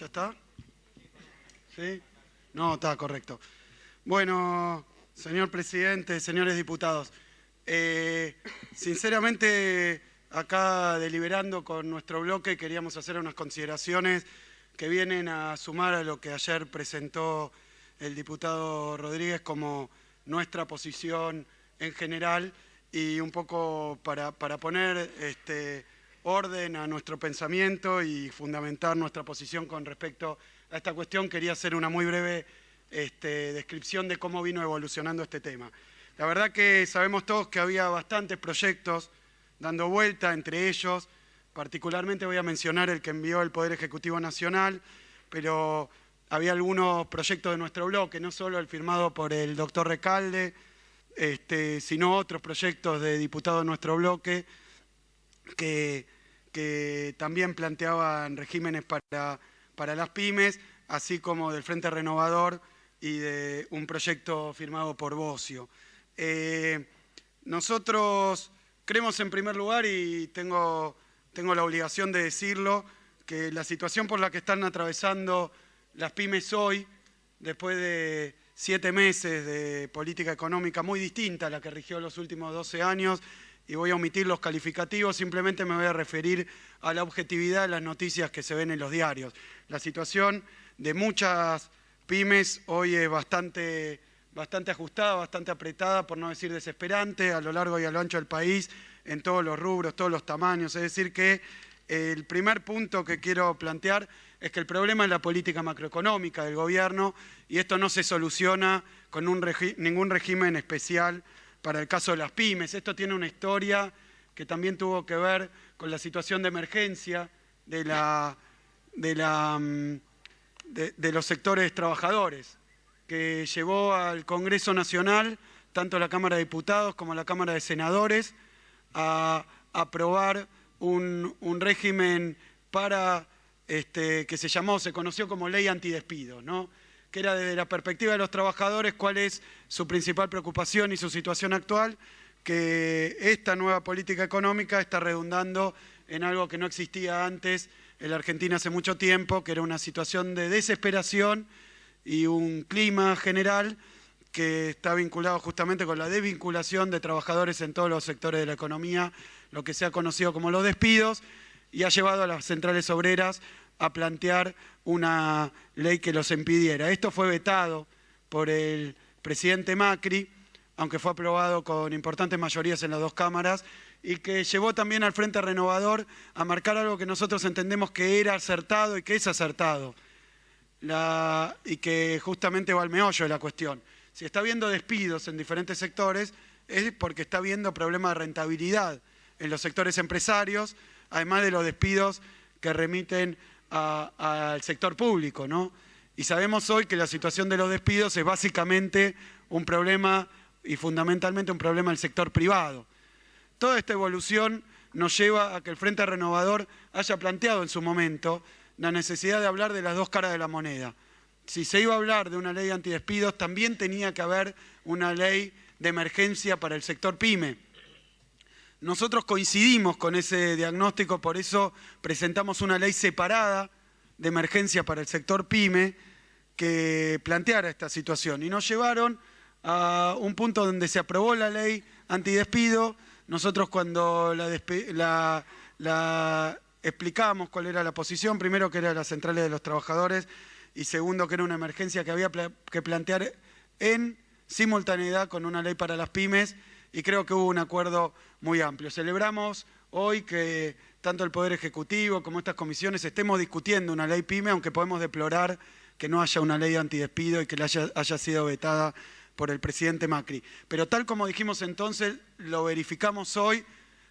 ¿Ya está? ¿Sí? No, está correcto. Bueno, señor presidente, señores diputados, sinceramente acá deliberando con nuestro bloque queríamos hacer unas consideraciones que vienen a sumar a lo que ayer presentó el diputado Rodríguez como nuestra posición en general y un poco para poner orden a nuestro pensamiento y fundamentar nuestra posición con respecto a esta cuestión. Quería hacer una muy breve descripción de cómo vino evolucionando este tema. La verdad que sabemos todos que había bastantes proyectos dando vuelta, entre ellos, particularmente voy a mencionar el que envió el Poder Ejecutivo Nacional, pero había algunos proyectos de nuestro bloque, no solo el firmado por el doctor Recalde, sino otros proyectos de diputados de nuestro bloque que también planteaban regímenes para las pymes, así como del Frente Renovador y de un proyecto firmado por Bocio. Nosotros creemos en primer lugar, y tengo la obligación de decirlo, que la situación por la que están atravesando las pymes hoy, después de 7 meses de política económica muy distinta a la que rigió los últimos 12 años, y voy a omitir los calificativos, simplemente me voy a referir a la objetividad de las noticias que se ven en los diarios. La situación de muchas pymes hoy es bastante ajustada, bastante apretada, por no decir desesperante, a lo largo y a lo ancho del país, en todos los rubros, todos los tamaños. Es decir que el primer punto que quiero plantear es que el problema es la política macroeconómica del gobierno y esto no se soluciona con ningún régimen especial para el caso de las pymes. Esto tiene una historia que también tuvo que ver con la situación de emergencia de los sectores trabajadores, que llevó al Congreso Nacional, tanto la Cámara de Diputados como la Cámara de Senadores, a aprobar un régimen para que se conoció como ley antidespido, ¿no? Que era desde la perspectiva de los trabajadores cuál es su principal preocupación y su situación actual, que esta nueva política económica está redundando en algo que no existía antes en la Argentina hace mucho tiempo, que era una situación de desesperación y un clima general que está vinculado justamente con la desvinculación de trabajadores en todos los sectores de la economía, lo que se ha conocido como los despidos, y ha llevado a las centrales obreras a plantear una ley que los impidiera. Esto fue vetado por el presidente Macri, aunque fue aprobado con importantes mayorías en las dos cámaras, y que llevó también al Frente Renovador a marcar algo que nosotros entendemos que era acertado y que es acertado, y que justamente va al meollo de la cuestión. Si está habiendo despidos en diferentes sectores, es porque está habiendo problemas de rentabilidad en los sectores empresarios, además de los despidos que remiten al sector público, ¿no? Y sabemos hoy que la situación de los despidos es básicamente un problema y fundamentalmente un problema del sector privado. Toda esta evolución nos lleva a que el Frente Renovador haya planteado en su momento la necesidad de hablar de las dos caras de la moneda. Si se iba a hablar de una ley antidespidos, también tenía que haber una ley de emergencia para el sector pyme. Nosotros coincidimos con ese diagnóstico, por eso presentamos una ley separada de emergencia para el sector pyme que planteara esta situación. Y nos llevaron a un punto donde se aprobó la ley antidespido. Nosotros cuando la explicamos cuál era la posición, primero que era las centrales de los trabajadores y segundo que era una emergencia que había que plantear en simultaneidad con una ley para las pymes, y creo que hubo un acuerdo muy amplio. Celebramos hoy que tanto el Poder Ejecutivo como estas comisiones estemos discutiendo una ley pyme, aunque podemos deplorar que no haya una ley antidespido y que haya sido vetada por el presidente Macri. Pero tal como dijimos entonces, lo verificamos hoy,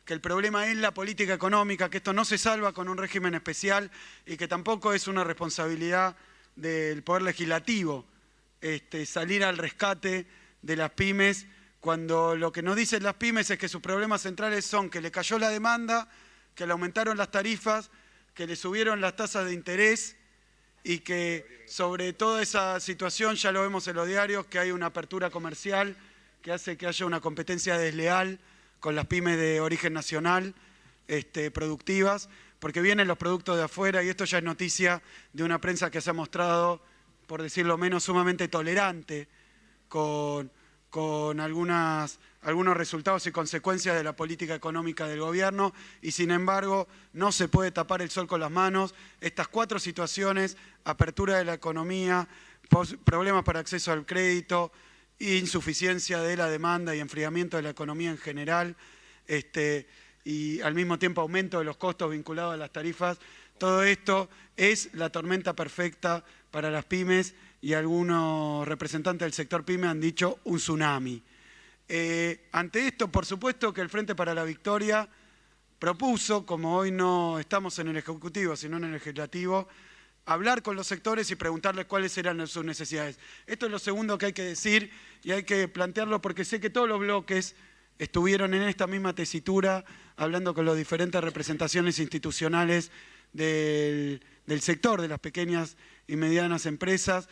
que el problema es la política económica, que esto no se salva con un régimen especial y que tampoco es una responsabilidad del Poder Legislativo salir al rescate de las pymes, cuando lo que nos dicen las pymes es que sus problemas centrales son que le cayó la demanda, que le aumentaron las tarifas, que le subieron las tasas de interés y que sobre toda esa situación, ya lo vemos en los diarios, que hay una apertura comercial que hace que haya una competencia desleal con las pymes de origen nacional productivas, porque vienen los productos de afuera y esto ya es noticia de una prensa que se ha mostrado, por decirlo menos, sumamente tolerante con algunos resultados y consecuencias de la política económica del gobierno y sin embargo no se puede tapar el sol con las manos. Estas 4 situaciones, apertura de la economía, problemas para acceso al crédito, insuficiencia de la demanda y enfriamiento de la economía en general, y al mismo tiempo aumento de los costos vinculados a las tarifas, todo esto es la tormenta perfecta para las pymes y algunos representantes del sector pyme han dicho un tsunami. Ante esto, por supuesto que el Frente para la Victoria propuso, como hoy no estamos en el Ejecutivo, sino en el Legislativo, hablar con los sectores y preguntarles cuáles eran sus necesidades. Esto es lo segundo que hay que decir y hay que plantearlo porque sé que todos los bloques estuvieron en esta misma tesitura, hablando con las diferentes representaciones institucionales del sector, de las pequeñas y medianas empresas,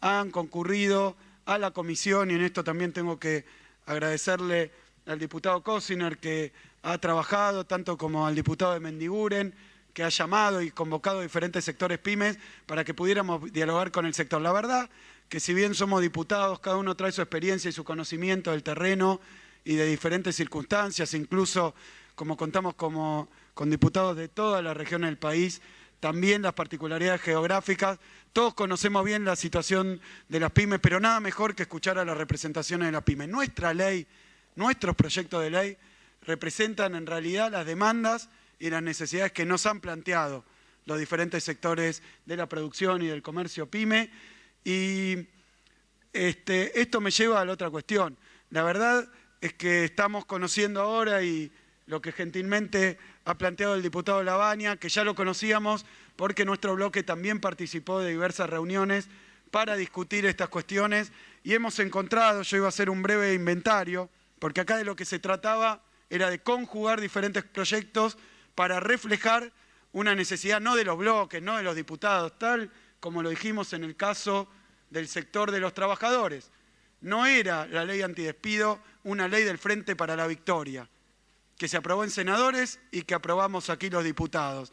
han concurrido a la comisión y en esto también tengo que agradecerle al diputado Cosiner que ha trabajado, tanto como al diputado de Mendiguren, que ha llamado y convocado a diferentes sectores pymes para que pudiéramos dialogar con el sector. La verdad que si bien somos diputados, cada uno trae su experiencia y su conocimiento del terreno y de diferentes circunstancias, incluso como contamos con diputados de todas las regiones del país, también las particularidades geográficas. Todos conocemos bien la situación de las pymes, pero nada mejor que escuchar a las representaciones de las pymes. Nuestra ley, nuestros proyectos de ley representan en realidad las demandas y las necesidades que nos han planteado los diferentes sectores de la producción y del comercio pyme. Y esto me lleva a la otra cuestión. La verdad es que estamos conociendo ahora y lo que gentilmente ha planteado el diputado Labaña, que ya lo conocíamos porque nuestro bloque también participó de diversas reuniones para discutir estas cuestiones y hemos encontrado, yo iba a hacer un breve inventario, porque acá de lo que se trataba era de conjugar diferentes proyectos para reflejar una necesidad no de los bloques, no de los diputados, tal como lo dijimos en el caso del sector de los trabajadores. No era la ley antidespido una ley del Frente para la Victoria, que se aprobó en senadores y que aprobamos aquí los diputados.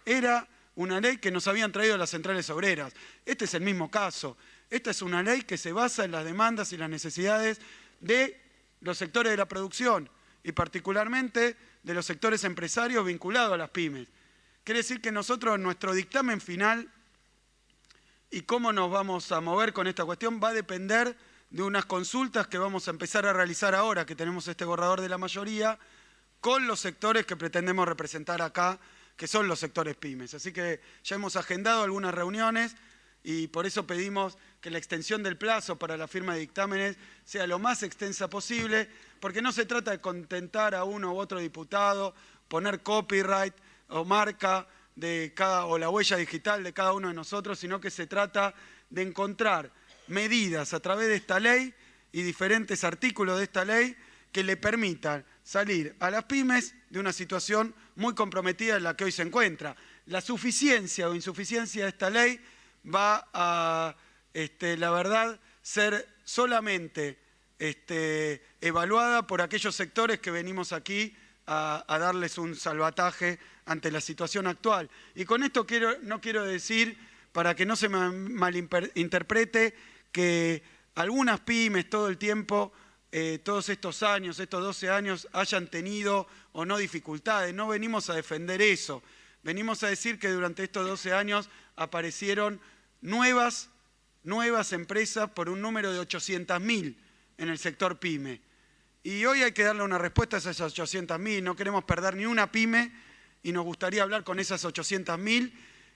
Era una ley que nos habían traído las centrales obreras. Este es el mismo caso. Esta es una ley que se basa en las demandas y las necesidades de los sectores de la producción y particularmente de los sectores empresarios vinculados a las pymes. Quiere decir que nosotros en nuestro dictamen final y cómo nos vamos a mover con esta cuestión va a depender de unas consultas que vamos a empezar a realizar ahora que tenemos este borrador de la mayoría con los sectores que pretendemos representar acá, que son los sectores pymes. Así que ya hemos agendado algunas reuniones y por eso pedimos que la extensión del plazo para la firma de dictámenes sea lo más extensa posible, porque no se trata de contentar a uno u otro diputado, poner copyright o marca o la huella digital de cada uno de nosotros, sino que se trata de encontrar medidas a través de esta ley y diferentes artículos de esta ley que le permitan salir a las pymes de una situación muy comprometida en la que hoy se encuentra. La suficiencia o insuficiencia de esta ley va a, la verdad, ser solamente evaluada por aquellos sectores que venimos aquí a darles un salvataje ante la situación actual. Y con esto no quiero decir, para que no se me malinterprete, que algunas pymes todo el tiempo, todos estos años, estos 12 años, hayan tenido o no dificultades. No venimos a defender eso. Venimos a decir que durante estos 12 años aparecieron nuevas empresas por un número de 800.000 en el sector pyme. Y hoy hay que darle una respuesta a esas 800.000. No queremos perder ni una pyme y nos gustaría hablar con esas 800.000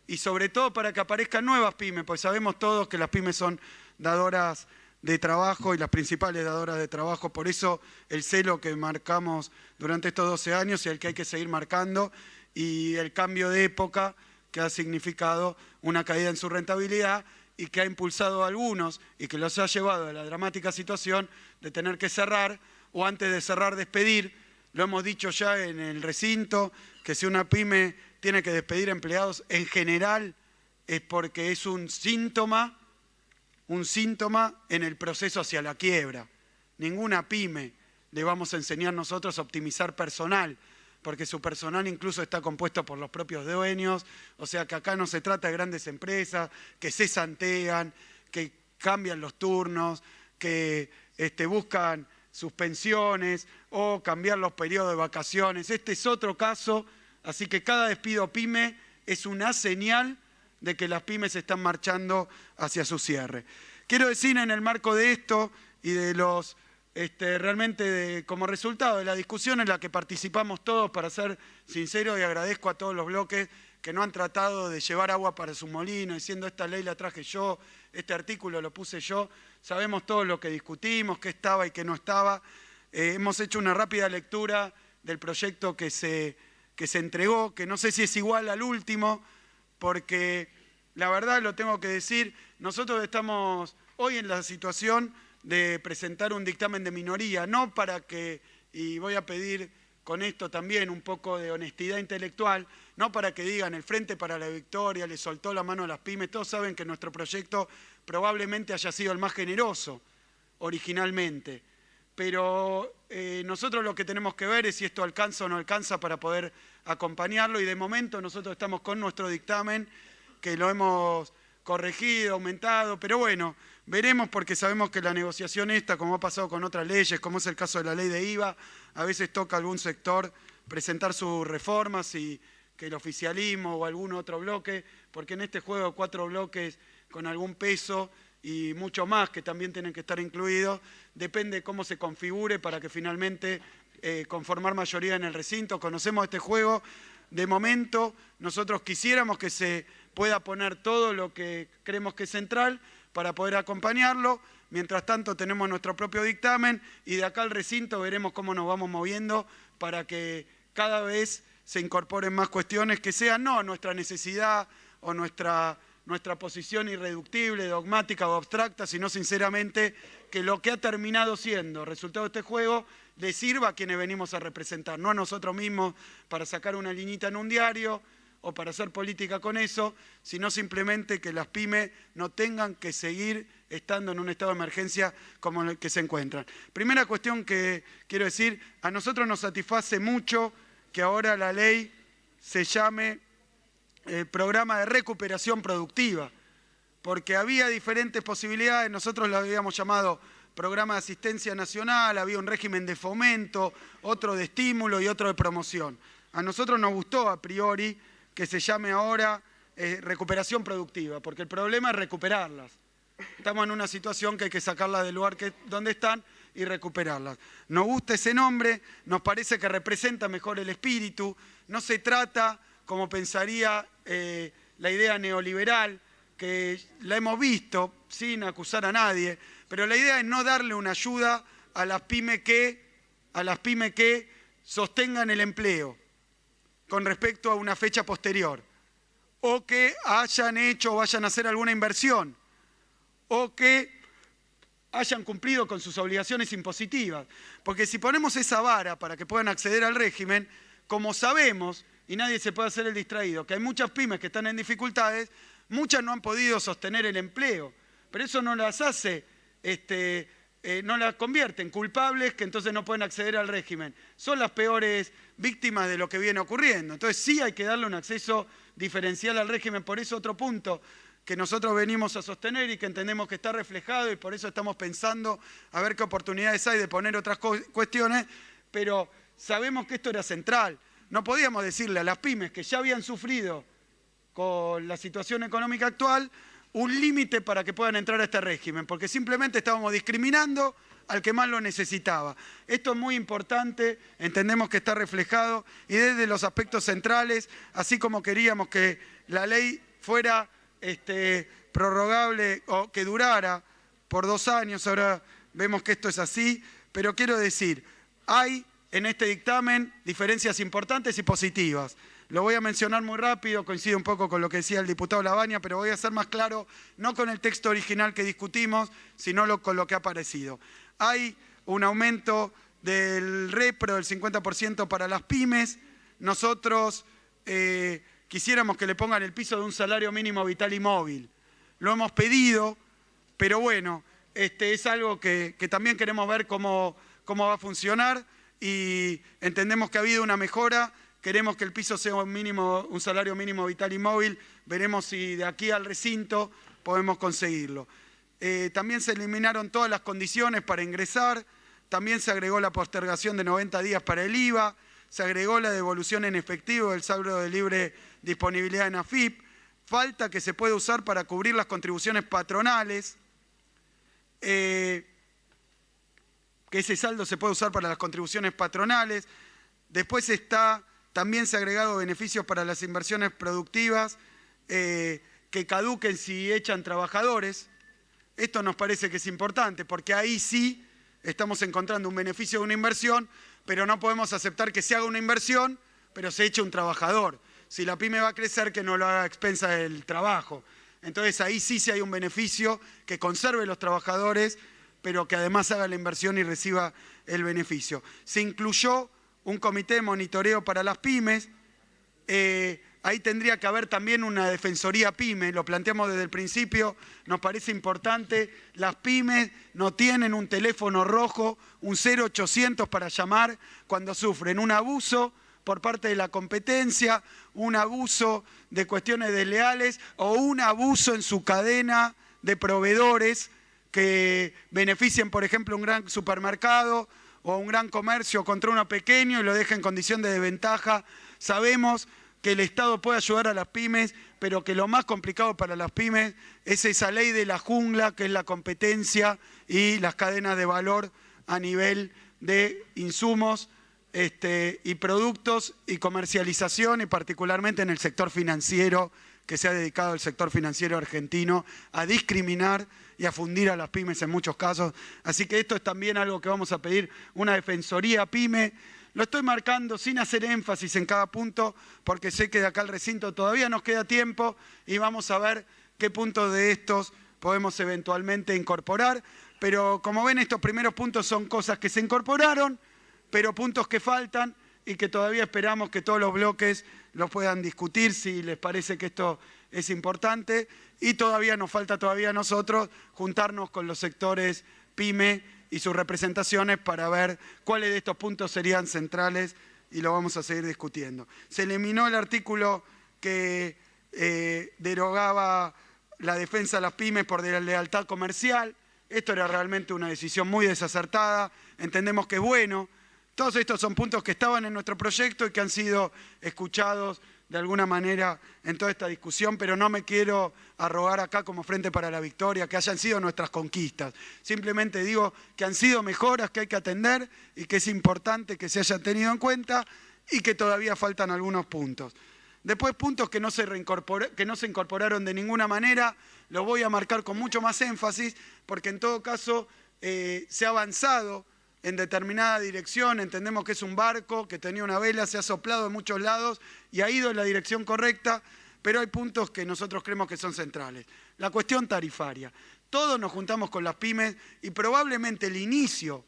y sobre todo para que aparezcan nuevas pymes, pues sabemos todos que las pymes son dadoras de trabajo y las principales dadoras de trabajo. Por eso el celo que marcamos durante estos 12 años y el que hay que seguir marcando y el cambio de época que ha significado una caída en su rentabilidad y que ha impulsado a algunos y que los ha llevado a la dramática situación de tener que cerrar o antes de cerrar despedir. Lo hemos dicho ya en el recinto, que si una pyme tiene que despedir empleados en general es porque es un síntoma en el proceso hacia la quiebra. Ninguna pyme le vamos a enseñar nosotros a optimizar personal, porque su personal incluso está compuesto por los propios dueños, o sea que acá no se trata de grandes empresas que cesantean, que cambian los turnos, que buscan suspensiones o cambiar los periodos de vacaciones. Este es otro caso, así que cada despido pyme es una señal de que las pymes están marchando hacia su cierre. Quiero decir, en el marco de esto y de los realmente como resultado de la discusión en la que participamos todos, para ser sincero, y agradezco a todos los bloques que no han tratado de llevar agua para su molino, diciendo esta ley la traje yo, este artículo lo puse yo, sabemos todo lo que discutimos, qué estaba y qué no estaba. Hemos hecho una rápida lectura del proyecto que se entregó, que no sé si es igual al último, porque la verdad lo tengo que decir, nosotros estamos hoy en la situación de presentar un dictamen de minoría, no para que, y voy a pedir con esto también un poco de honestidad intelectual, no para que digan el Frente para la Victoria le soltó la mano a las pymes. Todos saben que nuestro proyecto probablemente haya sido el más generoso originalmente, pero nosotros lo que tenemos que ver es si esto alcanza o no alcanza para poder acompañarlo, y de momento nosotros estamos con nuestro dictamen, que lo hemos corregido, aumentado, pero bueno, veremos, porque sabemos que la negociación esta, como ha pasado con otras leyes, como es el caso de la ley de IVA, a veces toca a algún sector presentar sus reformas y que el oficialismo o algún otro bloque, porque en este juego de 4 bloques con algún peso y mucho más que también tienen que estar incluidos, depende cómo se configure para que finalmente conformar mayoría en el recinto. Conocemos este juego. De momento, nosotros quisiéramos que se pueda poner todo lo que creemos que es central para poder acompañarlo. Mientras tanto, tenemos nuestro propio dictamen y de acá al recinto veremos cómo nos vamos moviendo para que cada vez se incorporen más cuestiones que sean no nuestra necesidad o nuestra posición irreductible, dogmática o abstracta, sino sinceramente que lo que ha terminado siendo resultado de este juego le sirva a quienes venimos a representar, no a nosotros mismos para sacar una liñita en un diario o para hacer política con eso, sino simplemente que las pymes no tengan que seguir estando en un estado de emergencia como en el que se encuentran. Primera cuestión que quiero decir, a nosotros nos satisface mucho que ahora la ley se llame Programa de Recuperación Productiva, porque había diferentes posibilidades. Nosotros lo habíamos llamado Programa de Asistencia Nacional, había un régimen de fomento, otro de estímulo y otro de promoción. A nosotros nos gustó a priori que se llame ahora Recuperación Productiva, porque el problema es recuperarlas. Estamos en una situación que hay que sacarlas del lugar donde están y recuperarlas. Nos gusta ese nombre, nos parece que representa mejor el espíritu. No se trata, como pensaría la idea neoliberal, que la hemos visto sin acusar a nadie, pero la idea es no darle una ayuda a las pymes que sostengan el empleo con respecto a una fecha posterior, o que hayan hecho o vayan a hacer alguna inversión, o que hayan cumplido con sus obligaciones impositivas. Porque si ponemos esa vara para que puedan acceder al régimen, como sabemos, y nadie se puede hacer el distraído, que hay muchas pymes que están en dificultades, muchas no han podido sostener el empleo, pero eso no las hace, no las convierte en culpables que entonces no pueden acceder al régimen. Son las peores víctimas de lo que viene ocurriendo. Entonces sí hay que darle un acceso diferencial al régimen. Por eso otro punto que nosotros venimos a sostener y que entendemos que está reflejado, y por eso estamos pensando a ver qué oportunidades hay de poner otras cuestiones, pero sabemos que esto era central. No podíamos decirle a las pymes que ya habían sufrido con la situación económica actual un límite para que puedan entrar a este régimen, porque simplemente estábamos discriminando al que más lo necesitaba. Esto es muy importante, entendemos que está reflejado, y desde los aspectos centrales, así como queríamos que la ley fuera prorrogable o que durara por 2 años, ahora vemos que esto es así, pero quiero decir, hay en este dictamen diferencias importantes y positivas. Lo voy a mencionar muy rápido, coincide un poco con lo que decía el diputado Labaña, pero voy a ser más claro, no con el texto original que discutimos, sino con lo que ha aparecido. Hay un aumento del repro del 50% para las pymes. Nosotros quisiéramos que le pongan el piso de un salario mínimo vital y móvil. Lo hemos pedido, pero bueno, es algo que también queremos ver cómo va a funcionar. y entendemos que ha habido una mejora. Queremos que el piso sea un salario mínimo vital y móvil. Veremos si de aquí al recinto podemos conseguirlo. También se eliminaron todas las condiciones para ingresar. También se agregó la postergación de 90 días para el IVA. Se agregó la devolución en efectivo del saldo de libre disponibilidad en AFIP. Falta que se puede usar para cubrir las contribuciones patronales. Que ese saldo se puede usar para las contribuciones patronales. Después también se ha agregado beneficios para las inversiones productivas que caduquen si echan trabajadores. Esto nos parece que es importante porque ahí sí estamos encontrando un beneficio de una inversión, pero no podemos aceptar que se haga una inversión, pero se eche un trabajador. Si la pyme va a crecer, que no lo haga a expensa del trabajo. Entonces ahí sí hay un beneficio, que conserve los trabajadores, pero que además haga la inversión y reciba el beneficio. Se incluyó un comité de monitoreo para las pymes. Ahí tendría que haber también una defensoría pyme, lo planteamos desde el principio, nos parece importante. Las pymes no tienen un teléfono rojo, un 0800 para llamar cuando sufren un abuso por parte de la competencia, un abuso de cuestiones desleales o un abuso en su cadena de proveedores que beneficien, por ejemplo, un gran supermercado o un gran comercio contra uno pequeño y lo deja en condición de desventaja. Sabemos que el Estado puede ayudar a las pymes, pero que lo más complicado para las pymes es esa ley de la jungla, que es la competencia y las cadenas de valor a nivel de insumos y productos y comercialización, y particularmente en el sector financiero, que se ha dedicado el sector financiero argentino a discriminar y a fundir a las pymes en muchos casos. Así que esto es también algo que vamos a pedir, una defensoría pyme. Lo estoy marcando sin hacer énfasis en cada punto, porque sé que de acá al recinto todavía nos queda tiempo y vamos a ver qué puntos de estos podemos eventualmente incorporar. Pero como ven, estos primeros puntos son cosas que se incorporaron, pero puntos que faltan y que todavía esperamos que todos los bloques los puedan discutir si les parece que esto es importante. Y todavía nos falta a nosotros juntarnos con los sectores pyme y sus representaciones para ver cuáles de estos puntos serían centrales y lo vamos a seguir discutiendo. Se eliminó el artículo que derogaba la defensa de las pymes por lealtad comercial. Esto era realmente una decisión muy desacertada. Entendemos que es bueno. Todos estos son puntos que estaban en nuestro proyecto y que han sido escuchados de alguna manera en toda esta discusión, pero no me quiero arrogar acá como Frente para la Victoria que hayan sido nuestras conquistas. Simplemente digo que han sido mejoras que hay que atender y que es importante que se hayan tenido en cuenta y que todavía faltan algunos puntos. Después puntos que no se incorporaron de ninguna manera, lo voy a marcar con mucho más énfasis porque en todo caso se ha avanzado en determinada dirección. Entendemos que es un barco que tenía una vela, se ha soplado en muchos lados y ha ido en la dirección correcta, pero hay puntos que nosotros creemos que son centrales. La cuestión tarifaria. Todos nos juntamos con las pymes y probablemente el inicio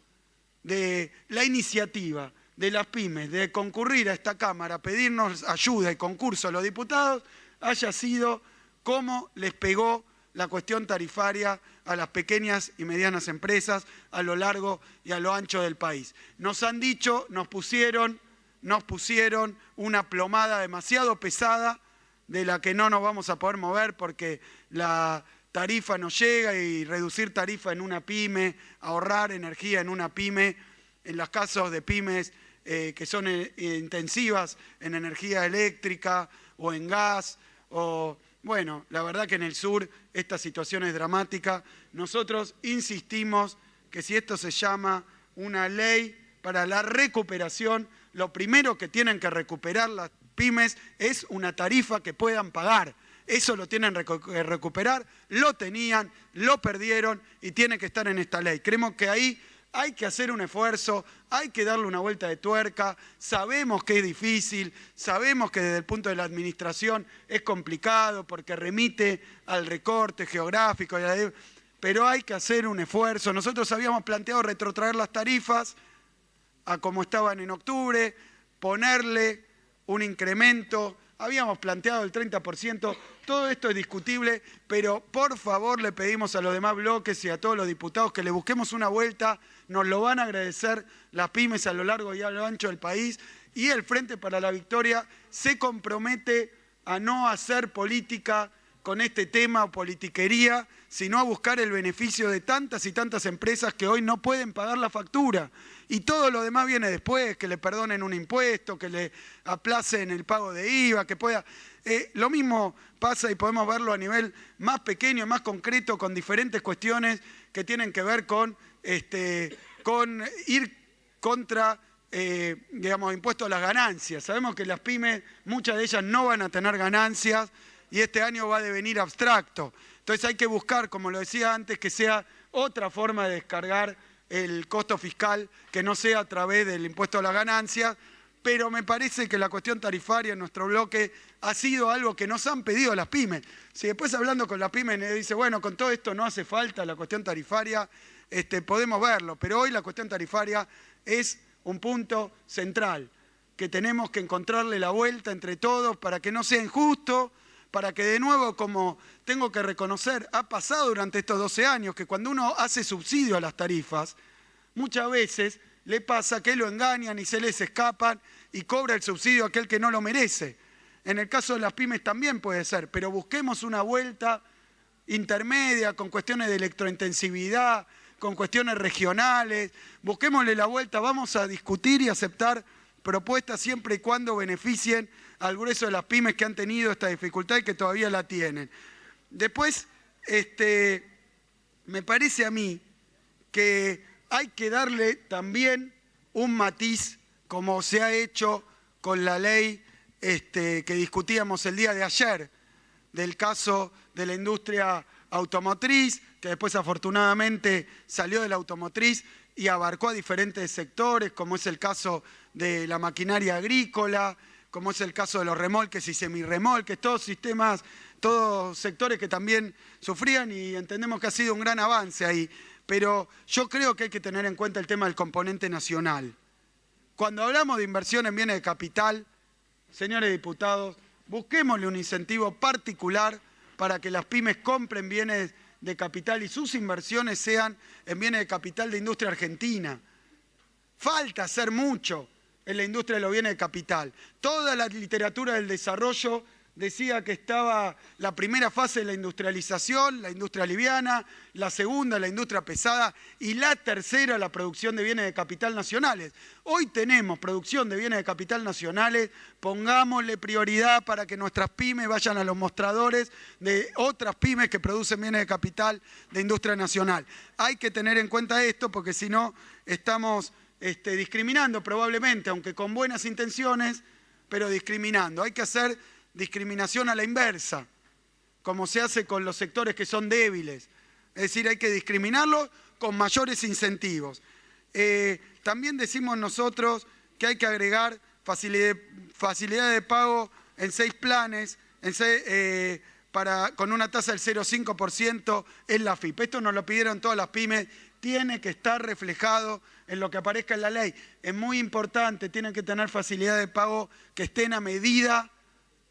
de la iniciativa de las pymes de concurrir a esta Cámara, pedirnos ayuda y concurso a los diputados, haya sido cómo les pegó la cuestión tarifaria a las pequeñas y medianas empresas a lo largo y a lo ancho del país. Nos han dicho, nos pusieron una plomada demasiado pesada de la que no nos vamos a poder mover porque la tarifa no llega y reducir tarifa en una pyme, ahorrar energía en una pyme, en los casos de pymes que son intensivas en energía eléctrica o en gas o... Bueno, la verdad que en el sur esta situación es dramática. Nosotros insistimos que si esto se llama una ley para la recuperación, lo primero que tienen que recuperar las pymes es una tarifa que puedan pagar. Eso lo tienen que recuperar, lo tenían, lo perdieron y tiene que estar en esta ley. Creemos que ahí hay que hacer un esfuerzo, hay que darle una vuelta de tuerca, sabemos que es difícil, sabemos que desde el punto de la administración es complicado porque remite al recorte geográfico, pero hay que hacer un esfuerzo. Nosotros habíamos planteado retrotraer las tarifas a como estaban en octubre, ponerle un incremento habíamos planteado el 30%, todo esto es discutible, pero por favor le pedimos a los demás bloques y a todos los diputados que le busquemos una vuelta, nos lo van a agradecer las pymes a lo largo y a lo ancho del país, y el Frente para la Victoria se compromete a no hacer política con este tema o politiquería, sino a buscar el beneficio de tantas y tantas empresas que hoy no pueden pagar la factura. Y todo lo demás viene después, que le perdonen un impuesto, que le aplacen el pago de IVA, que pueda... lo mismo pasa y podemos verlo a nivel más pequeño, más concreto, con diferentes cuestiones que tienen que ver con ir contra... digamos, impuesto a las ganancias. Sabemos que las pymes, muchas de ellas no van a tener ganancias y este año va a devenir abstracto. Entonces hay que buscar, como lo decía antes, que sea otra forma de descargar el costo fiscal, que no sea a través del impuesto a las ganancias, pero me parece que la cuestión tarifaria en nuestro bloque ha sido algo que nos han pedido las pymes. Si después hablando con las pymes me dice, bueno, con todo esto no hace falta la cuestión tarifaria, podemos verlo, pero hoy la cuestión tarifaria es un punto central, que tenemos que encontrarle la vuelta entre todos para que no sea injusto, para que de nuevo, como tengo que reconocer, ha pasado durante estos 12 años, que cuando uno hace subsidio a las tarifas, muchas veces le pasa que lo engañan y se les escapan y cobra el subsidio a aquel que no lo merece. En el caso de las pymes también puede ser, pero busquemos una vuelta intermedia con cuestiones de electrointensividad, con cuestiones regionales, busquémosle la vuelta, vamos a discutir y aceptar propuestas siempre y cuando beneficien al grueso de las pymes que han tenido esta dificultad y que todavía la tienen. Después, me parece a mí que hay que darle también un matiz, como se ha hecho con la ley que discutíamos el día de ayer, del caso de la industria automotriz, que después afortunadamente salió de la automotriz y abarcó a diferentes sectores, como es el caso de la maquinaria agrícola, como es el caso de los remolques y semirremolques, todos sistemas, todos sectores que también sufrían y entendemos que ha sido un gran avance ahí. Pero yo creo que hay que tener en cuenta el tema del componente nacional. Cuando hablamos de inversión en bienes de capital, señores diputados, busquémosle un incentivo particular para que las pymes compren bienes de capital y sus inversiones sean en bienes de capital de industria argentina. Falta hacer mucho en la industria de los bienes de capital. Toda la literatura del desarrollo decía que estaba la primera fase de la industrialización, la industria liviana, la segunda, la industria pesada, y la tercera, la producción de bienes de capital nacionales. Hoy tenemos producción de bienes de capital nacionales, pongámosle prioridad para que nuestras pymes vayan a los mostradores de otras pymes que producen bienes de capital de industria nacional. Hay que tener en cuenta esto porque si no estamos discriminando probablemente, aunque con buenas intenciones, pero discriminando. Hay que hacer discriminación a la inversa, como se hace con los sectores que son débiles. Es decir, hay que discriminarlos con mayores incentivos. También decimos nosotros que hay que agregar facilidad de pago en 6 planes, con una tasa del 0,5% en la FIP. Esto nos lo pidieron todas las pymes, tiene que estar reflejado en lo que aparezca en la ley. Es muy importante, tienen que tener facilidad de pago que estén a medida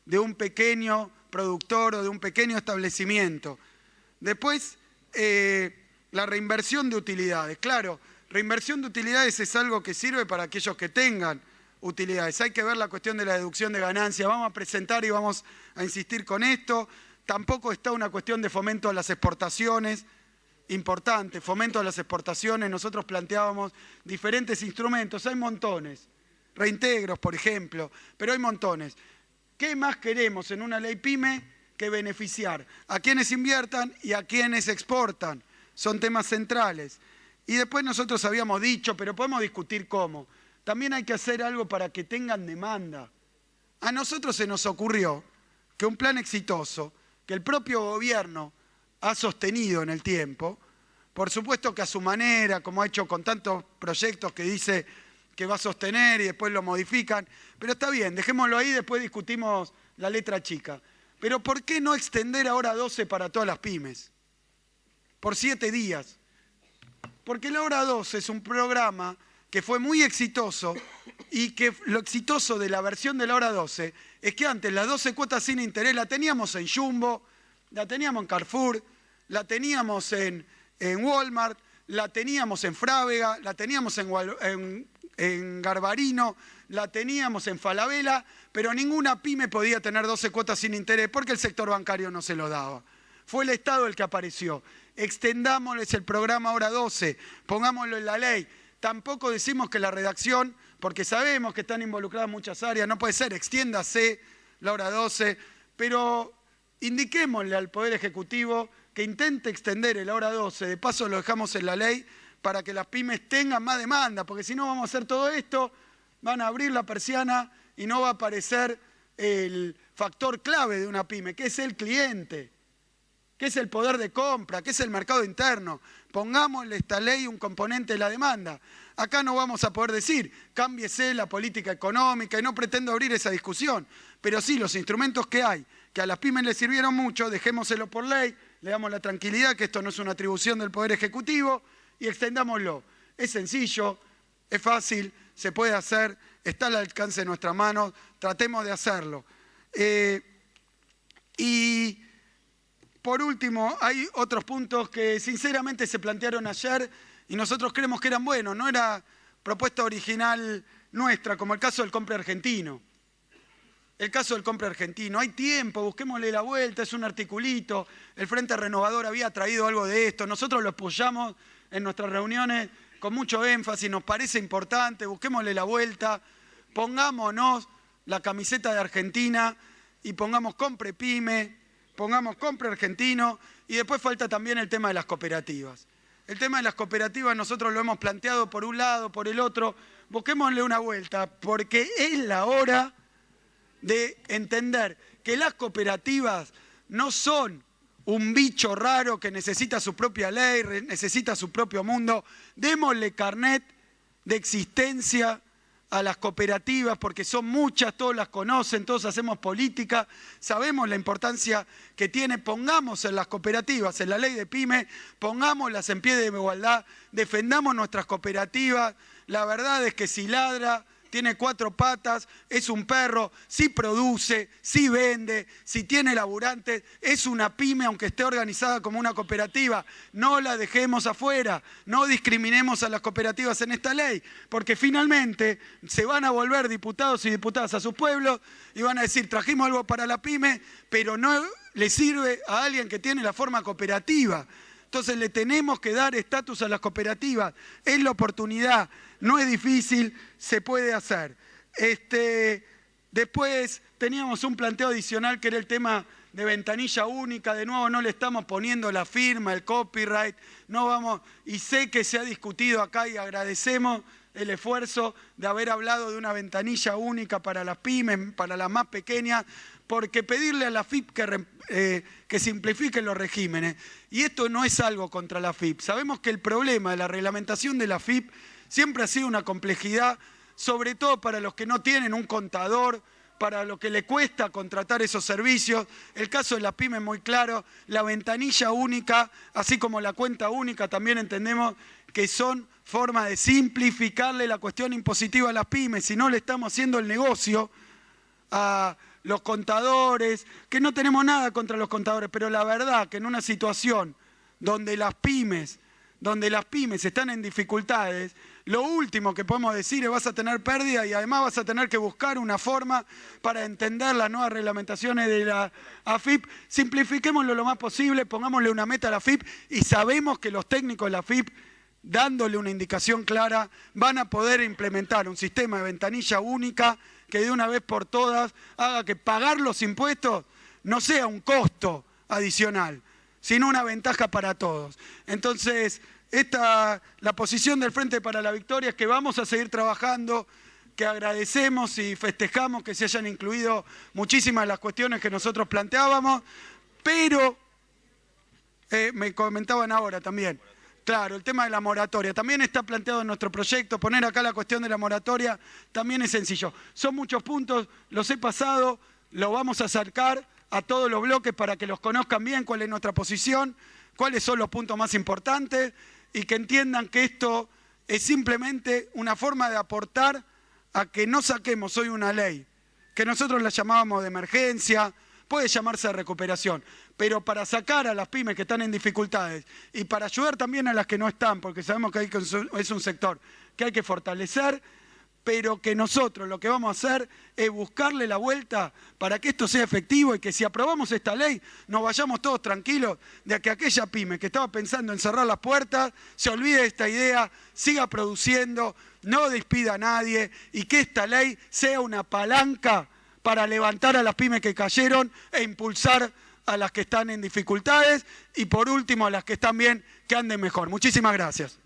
de un pequeño productor o de un pequeño establecimiento. Después, la reinversión de utilidades. Claro, reinversión de utilidades es algo que sirve para aquellos que tengan utilidades. Hay que ver la cuestión de la deducción de ganancias. Vamos a presentar y vamos a insistir con esto. Tampoco está una cuestión de fomento a las exportaciones, importante, fomento a las exportaciones. Nosotros planteábamos diferentes instrumentos, hay montones, reintegros, por ejemplo, pero hay montones. ¿Qué más queremos en una ley PYME que beneficiar a quienes inviertan y a quienes exportan? Son temas centrales. Y después nosotros habíamos dicho, pero podemos discutir cómo. También hay que hacer algo para que tengan demanda. A nosotros se nos ocurrió que un plan exitoso, que el propio gobierno ha sostenido en el tiempo, por supuesto que a su manera, como ha hecho con tantos proyectos que dice que va a sostener y después lo modifican, pero está bien, dejémoslo ahí, después discutimos la letra chica. Pero ¿por qué no extender ahora 12 para todas las pymes? Por 7 días. Porque la hora 12 es un programa que fue muy exitoso y que lo exitoso de la versión de la hora 12 es que antes las 12 cuotas sin interés la teníamos en Jumbo, la teníamos en Carrefour, la teníamos en Walmart, la teníamos en Frávega, la teníamos en Garbarino, la teníamos en Falabella, pero ninguna pyme podía tener 12 cuotas sin interés porque el sector bancario no se lo daba. Fue el Estado el que apareció. Extendámosles el programa Hora 12, pongámoslo en la ley. Tampoco decimos que la redacción, porque sabemos que están involucradas muchas áreas, no puede ser, extiéndase la Hora 12, pero indiquémosle al Poder Ejecutivo que intente extender el Hora 12, de paso lo dejamos en la ley, para que las pymes tengan más demanda, porque si no vamos a hacer todo esto, van a abrir la persiana y no va a aparecer el factor clave de una pyme, que es el cliente, que es el poder de compra, que es el mercado interno. Pongámosle a esta ley un componente de la demanda. Acá no vamos a poder decir, cámbiese la política económica, y no pretendo abrir esa discusión, pero sí los instrumentos que hay, que a las pymes les sirvieron mucho, dejémoselo por ley, le damos la tranquilidad que esto no es una atribución del Poder Ejecutivo, y extendámoslo. Es sencillo, es fácil, se puede hacer, está al alcance de nuestras manos, tratemos de hacerlo. Y por último, hay otros puntos que sinceramente se plantearon ayer y nosotros creemos que eran buenos, no era propuesta original nuestra, como el caso del compre argentino. El caso del compre argentino, hay tiempo, busquémosle la vuelta, es un articulito, el Frente Renovador había traído algo de esto, nosotros lo apoyamos en nuestras reuniones con mucho énfasis, nos parece importante, busquémosle la vuelta, pongámonos la camiseta de Argentina y pongamos compre pyme, pongamos compre argentino, y después falta también el tema de las cooperativas. El tema de las cooperativas nosotros lo hemos planteado por un lado, por el otro, busquémosle una vuelta, porque es la hora de entender que las cooperativas no son un bicho raro que necesita su propia ley, necesita su propio mundo. Démosle carnet de existencia a las cooperativas, porque son muchas, todos las conocen, todos hacemos política, sabemos la importancia que tiene. Pongamos en las cooperativas, en la ley de pyme, pongámoslas en pie de igualdad, defendamos nuestras cooperativas. La verdad es que si ladra, tiene 4 patas, es un perro, si produce, si vende, si tiene laburantes, es una pyme aunque esté organizada como una cooperativa. No la dejemos afuera, no discriminemos a las cooperativas en esta ley, porque finalmente se van a volver diputados y diputadas a sus pueblos y van a decir, trajimos algo para la pyme, pero no le sirve a alguien que tiene la forma cooperativa. Entonces le tenemos que dar estatus a las cooperativas, es la oportunidad. No es difícil, se puede hacer. Después teníamos un planteo adicional que era el tema de ventanilla única. De nuevo no le estamos poniendo la firma, el copyright. No vamos, y sé que se ha discutido acá y agradecemos el esfuerzo de haber hablado de una ventanilla única para las pymes, para las más pequeñas, porque pedirle a la FIP que simplifiquen los regímenes. Y esto no es algo contra la FIP. Sabemos que el problema de la reglamentación de la FIP siempre ha sido una complejidad, sobre todo para los que no tienen un contador, para lo que le cuesta contratar esos servicios. El caso de la pyme es muy claro, la ventanilla única, así como la cuenta única, también entendemos que son formas de simplificarle la cuestión impositiva a las pymes. Si no le estamos haciendo el negocio a los contadores, que no tenemos nada contra los contadores, pero la verdad que en una situación donde las pymes están en dificultades, lo último que podemos decir es vas a tener pérdida y además vas a tener que buscar una forma para entender las nuevas reglamentaciones de la AFIP. Simplifiquémoslo lo más posible, pongámosle una meta a la AFIP y sabemos que los técnicos de la AFIP, dándole una indicación clara, van a poder implementar un sistema de ventanilla única que de una vez por todas haga que pagar los impuestos no sea un costo adicional, sino una ventaja para todos. Entonces, la posición del Frente para la Victoria es que vamos a seguir trabajando, que agradecemos y festejamos que se hayan incluido muchísimas de las cuestiones que nosotros planteábamos, pero me comentaban ahora también, claro, el tema de la moratoria también está planteado en nuestro proyecto. Poner acá la cuestión de la moratoria también es sencillo. Son muchos puntos, los he pasado, lo vamos a acercar a todos los bloques para que los conozcan bien, cuál es nuestra posición, cuáles son los puntos más importantes y que entiendan que esto es simplemente una forma de aportar a que no saquemos hoy una ley, que nosotros la llamábamos de emergencia, puede llamarse de recuperación, pero para sacar a las pymes que están en dificultades y para ayudar también a las que no están, porque sabemos que es un sector que hay que fortalecer, pero que nosotros lo que vamos a hacer es buscarle la vuelta para que esto sea efectivo y que si aprobamos esta ley nos vayamos todos tranquilos de que aquella pyme que estaba pensando en cerrar las puertas se olvide de esta idea, siga produciendo, no despida a nadie y que esta ley sea una palanca para levantar a las pymes que cayeron e impulsar a las que están en dificultades y por último a las que están bien, que anden mejor. Muchísimas gracias.